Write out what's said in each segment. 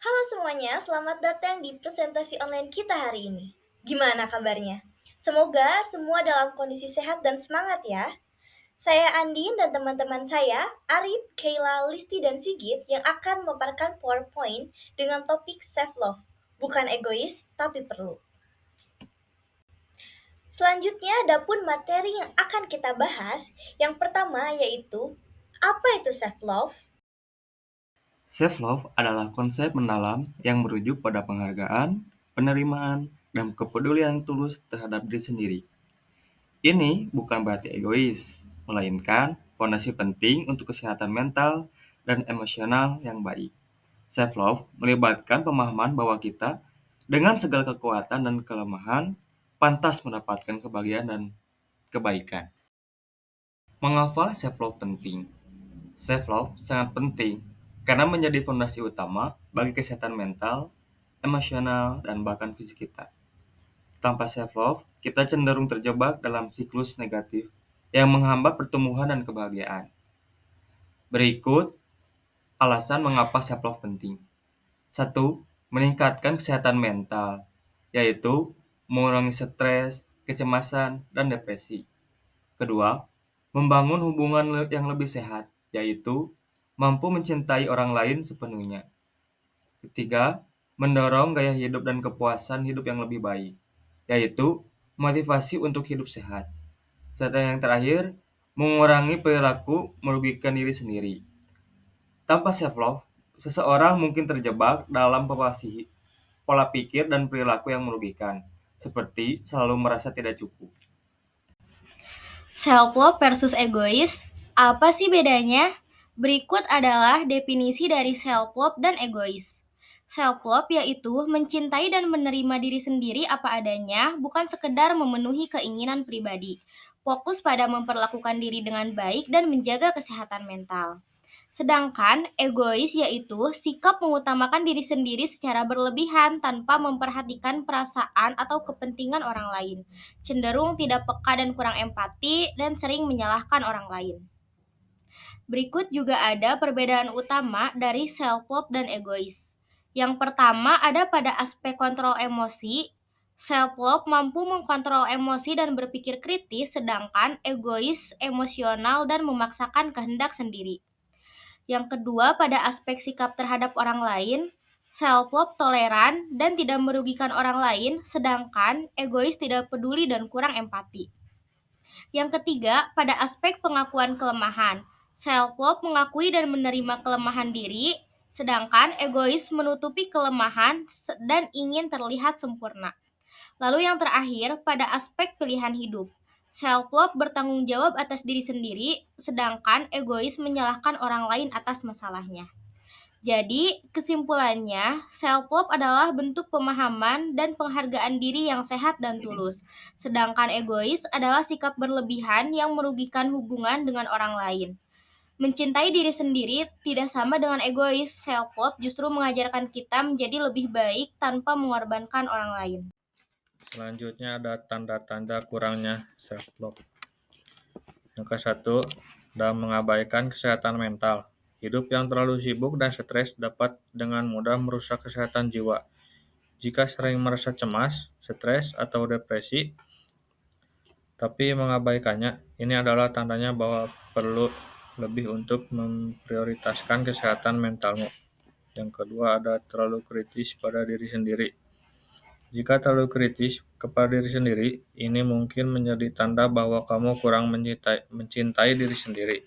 Halo semuanya, selamat datang di presentasi online kita hari ini. Gimana kabarnya? Semoga semua dalam kondisi sehat dan semangat ya. Saya Andin dan teman-teman saya, Arif, Kayla, Listi, dan Sigit yang akan memaparkan PowerPoint dengan topik self-love. Bukan egois, tapi perlu. Selanjutnya ada pun materi yang akan kita bahas. Yang pertama yaitu, apa itu self-love? Self-love adalah konsep mendalam yang merujuk pada penghargaan, penerimaan, dan kepedulian tulus terhadap diri sendiri. Ini bukan berarti egois, melainkan fondasi penting untuk kesehatan mental dan emosional yang baik. Self-love melibatkan pemahaman bahwa kita, dengan segala kekuatan dan kelemahan, pantas mendapatkan kebahagiaan dan kebaikan. Mengapa self-love penting? Self-love sangat penting karena menjadi fondasi utama bagi kesehatan mental, emosional, dan bahkan fisik kita. Tanpa self-love, kita cenderung terjebak dalam siklus negatif yang menghambat pertumbuhan dan kebahagiaan. Berikut alasan mengapa self-love penting. 1. Meningkatkan kesehatan mental, yaitu mengurangi stres, kecemasan, dan depresi. Kedua, membangun hubungan yang lebih sehat, yaitu mampu mencintai orang lain sepenuhnya. Ketiga, mendorong gaya hidup dan kepuasan hidup yang lebih baik, yaitu motivasi untuk hidup sehat. Serta yang terakhir, mengurangi perilaku merugikan diri sendiri. Tanpa self-love, seseorang mungkin terjebak dalam pola pikir dan perilaku yang merugikan, seperti selalu merasa tidak cukup. Self-love versus egois, apa sih bedanya? Berikut adalah definisi dari self-love dan egois. Self-love yaitu mencintai dan menerima diri sendiri apa adanya, bukan sekedar memenuhi keinginan pribadi. Fokus pada memperlakukan diri dengan baik dan menjaga kesehatan mental. Sedangkan egois yaitu sikap mengutamakan diri sendiri secara berlebihan tanpa memperhatikan perasaan atau kepentingan orang lain, cenderung tidak peka dan kurang empati, dan sering menyalahkan orang lain. Berikut juga ada perbedaan utama dari self-love dan egois. Yang pertama ada pada aspek kontrol emosi. Self-love mampu mengkontrol emosi dan berpikir kritis, sedangkan egois emosional dan memaksakan kehendak sendiri. Yang kedua, pada aspek sikap terhadap orang lain, self-love toleran dan tidak merugikan orang lain, sedangkan egois tidak peduli dan kurang empati. Yang ketiga, pada aspek pengakuan kelemahan, self-love mengakui dan menerima kelemahan diri, sedangkan egois menutupi kelemahan dan ingin terlihat sempurna. Lalu yang terakhir, pada aspek pilihan hidup. Self-love bertanggung jawab atas diri sendiri, sedangkan egois menyalahkan orang lain atas masalahnya. Jadi, kesimpulannya, self-love adalah bentuk pemahaman dan penghargaan diri yang sehat dan tulus. Sedangkan egois adalah sikap berlebihan yang merugikan hubungan dengan orang lain. Mencintai diri sendiri tidak sama dengan egois. Self-love justru mengajarkan kita menjadi lebih baik tanpa mengorbankan orang lain. Selanjutnya ada tanda-tanda kurangnya self-love. Yang ke-1, dan mengabaikan kesehatan mental. Hidup yang terlalu sibuk dan stres dapat dengan mudah merusak kesehatan jiwa. Jika sering merasa cemas, stres, atau depresi, tapi mengabaikannya, ini adalah tandanya bahwa perlu lebih untuk memprioritaskan kesehatan mentalmu. Yang kedua, ada terlalu kritis pada diri sendiri. Jika terlalu kritis kepada diri sendiri, ini mungkin menjadi tanda bahwa kamu kurang mencintai diri sendiri.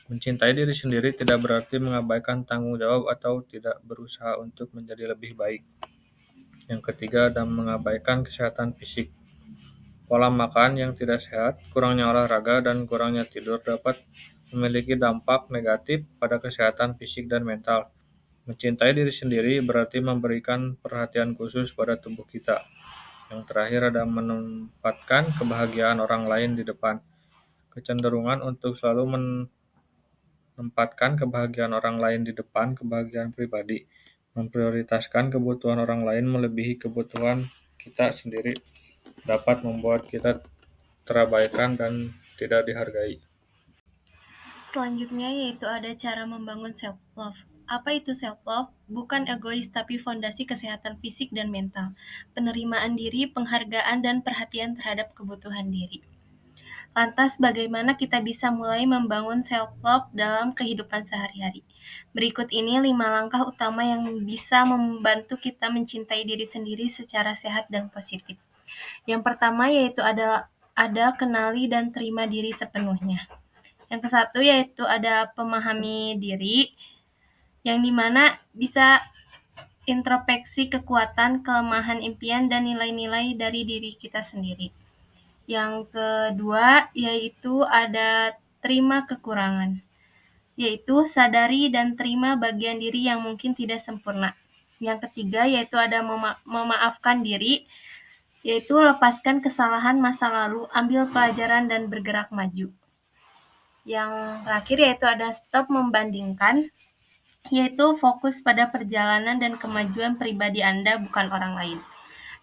Mencintai diri sendiri tidak berarti mengabaikan tanggung jawab atau tidak berusaha untuk menjadi lebih baik. Yang ketiga, dan mengabaikan kesehatan fisik. Pola makan yang tidak sehat, kurangnya olahraga, dan kurangnya tidur dapat memiliki dampak negatif pada kesehatan fisik dan mental. Mencintai diri sendiri berarti memberikan perhatian khusus pada tubuh kita. Yang terakhir ada menempatkan kebahagiaan orang lain di depan. Kecenderungan untuk selalu menempatkan kebahagiaan orang lain di depan kebahagiaan pribadi. Memprioritaskan kebutuhan orang lain melebihi kebutuhan kita sendiri dapat membuat kita terabaikan dan tidak dihargai. Selanjutnya yaitu ada cara membangun self-love. Apa itu self-love? Bukan egois tapi fondasi kesehatan fisik dan mental, penerimaan diri, penghargaan, dan perhatian terhadap kebutuhan diri. Lantas bagaimana kita bisa mulai membangun self-love dalam kehidupan sehari-hari? Berikut ini 5 langkah utama yang bisa membantu kita mencintai diri sendiri secara sehat dan positif. Yang pertama yaitu ada kenali dan terima diri sepenuhnya. Yang kesatu yaitu ada pemahami diri, yang dimana bisa introspeksi kekuatan, kelemahan, impian, dan nilai-nilai dari diri kita sendiri. Yang kedua yaitu ada terima kekurangan, yaitu sadari dan terima bagian diri yang mungkin tidak sempurna. Yang ketiga yaitu ada memaafkan diri, yaitu lepaskan kesalahan masa lalu, ambil pelajaran dan bergerak maju. Yang terakhir yaitu ada stop membandingkan, yaitu fokus pada perjalanan dan kemajuan pribadi Anda, bukan orang lain.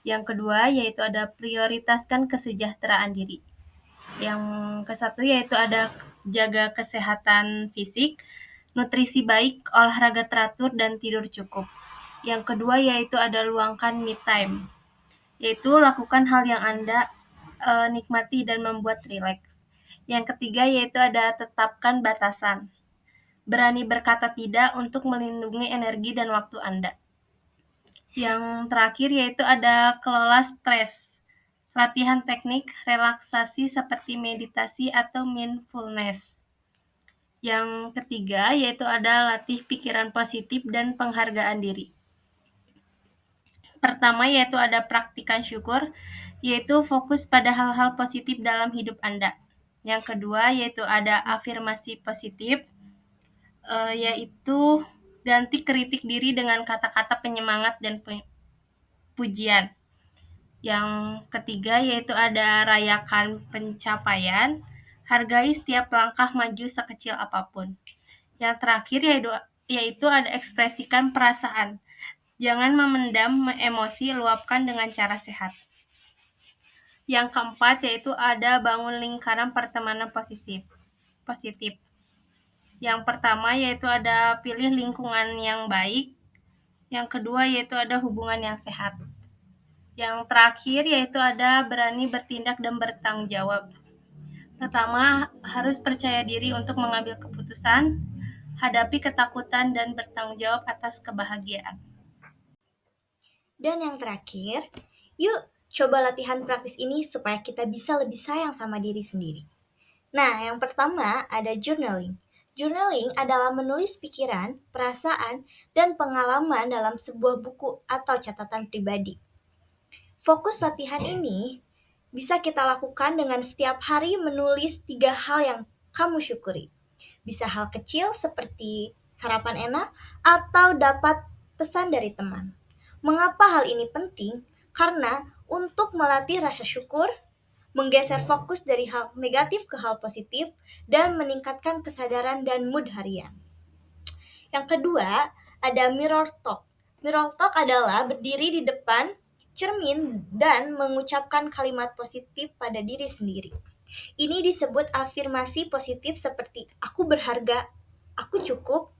Yang kedua yaitu ada prioritaskan kesejahteraan diri. Yang kesatu yaitu ada jaga kesehatan fisik, nutrisi baik, olahraga teratur, dan tidur cukup. Yang kedua yaitu ada luangkan me time, yaitu lakukan hal yang Anda nikmati dan membuat rileks. Yang ketiga yaitu ada tetapkan batasan, berani berkata tidak untuk melindungi energi dan waktu Anda. Yang terakhir yaitu ada kelola stres, latihan teknik relaksasi seperti meditasi atau mindfulness. Yang ketiga yaitu ada latih pikiran positif dan penghargaan diri. Pertama yaitu ada praktikan syukur, yaitu fokus pada hal-hal positif dalam hidup Anda. Yang kedua yaitu ada afirmasi positif, yaitu ganti kritik diri dengan kata-kata penyemangat dan pujian. Yang ketiga yaitu ada rayakan pencapaian, hargai setiap langkah maju sekecil apapun. Yang terakhir yaitu ada ekspresikan perasaan, jangan memendam emosi, luapkan dengan cara sehat. Yang keempat yaitu ada bangun lingkaran pertemanan positif. Yang pertama yaitu ada pilih lingkungan yang baik. Yang kedua yaitu ada hubungan yang sehat. Yang terakhir yaitu ada berani bertindak dan bertanggung jawab. Pertama, harus percaya diri untuk mengambil keputusan, hadapi ketakutan, dan bertanggung jawab atas kebahagiaan. Dan yang terakhir, yuk coba latihan praktis ini supaya kita bisa lebih sayang sama diri sendiri. Nah, yang pertama ada journaling. Journaling adalah menulis pikiran, perasaan, dan pengalaman dalam sebuah buku atau catatan pribadi. Fokus latihan ini bisa kita lakukan dengan setiap hari menulis 3 hal yang kamu syukuri. Bisa hal kecil seperti sarapan enak atau dapat pesan dari teman. Mengapa hal ini penting? Karena untuk melatih rasa syukur, menggeser fokus dari hal negatif ke hal positif, dan meningkatkan kesadaran dan mood harian. Yang kedua, ada mirror talk. Mirror talk adalah berdiri di depan cermin dan mengucapkan kalimat positif pada diri sendiri. Ini disebut afirmasi positif seperti aku berharga, aku cukup,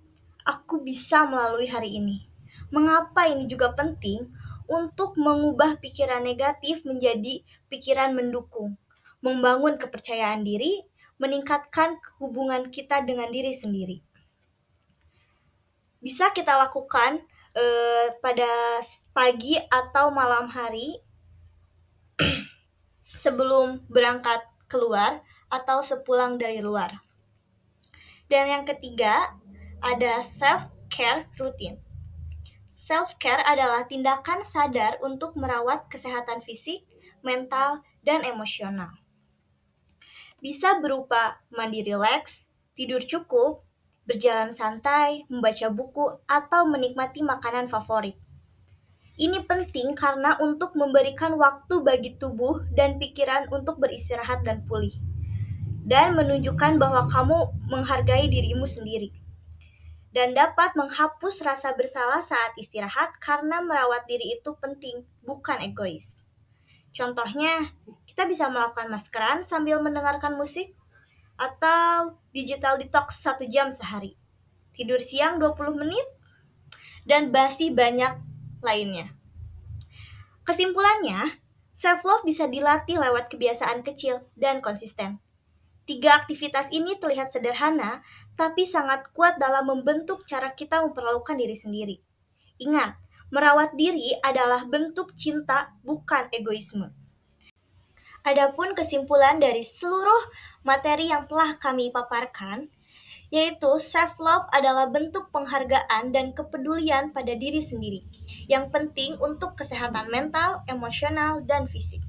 aku bisa melalui hari ini. Mengapa ini juga penting? Untuk mengubah pikiran negatif menjadi pikiran mendukung, membangun kepercayaan diri, meningkatkan hubungan kita dengan diri sendiri. Bisa kita lakukan pada pagi atau malam hari sebelum berangkat keluar atau sepulang dari luar. Dan yang ketiga, ada self-care routine. Self-care adalah tindakan sadar untuk merawat kesehatan fisik, mental, dan emosional. Bisa berupa mandi rileks, tidur cukup, berjalan santai, membaca buku, atau menikmati makanan favorit. Ini penting karena untuk memberikan waktu bagi tubuh dan pikiran untuk beristirahat dan pulih, dan menunjukkan bahwa kamu menghargai dirimu sendiri. Dan dapat menghapus rasa bersalah saat istirahat karena merawat diri itu penting, bukan egois. Contohnya, kita bisa melakukan maskeran sambil mendengarkan musik atau digital detox 1 jam sehari. Tidur siang 20 menit dan masih banyak lainnya. Kesimpulannya, self-love bisa dilatih lewat kebiasaan kecil dan konsisten. 3 aktivitas ini terlihat sederhana, tapi sangat kuat dalam membentuk cara kita memperlakukan diri sendiri. Ingat, merawat diri adalah bentuk cinta, bukan egoisme. Adapun kesimpulan dari seluruh materi yang telah kami paparkan, yaitu self-love adalah bentuk penghargaan dan kepedulian pada diri sendiri, yang penting untuk kesehatan mental, emosional, dan fisik.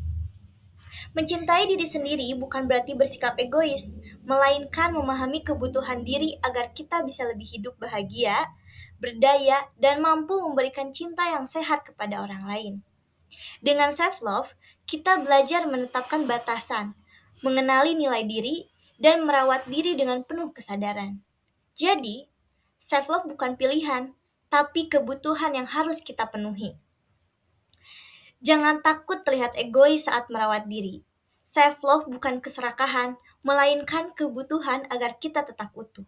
Mencintai diri sendiri bukan berarti bersikap egois, melainkan memahami kebutuhan diri agar kita bisa lebih hidup bahagia, berdaya, dan mampu memberikan cinta yang sehat kepada orang lain. Dengan self-love, kita belajar menetapkan batasan, mengenali nilai diri, dan merawat diri dengan penuh kesadaran. Jadi, self-love bukan pilihan, tapi kebutuhan yang harus kita penuhi. Jangan takut terlihat egois saat merawat diri. Self-love bukan keserakahan, melainkan kebutuhan agar kita tetap utuh.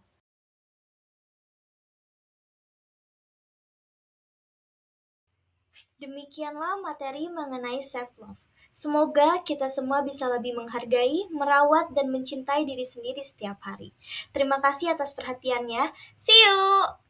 Demikianlah materi mengenai self-love. Semoga kita semua bisa lebih menghargai, merawat, dan mencintai diri sendiri setiap hari. Terima kasih atas perhatiannya. See you!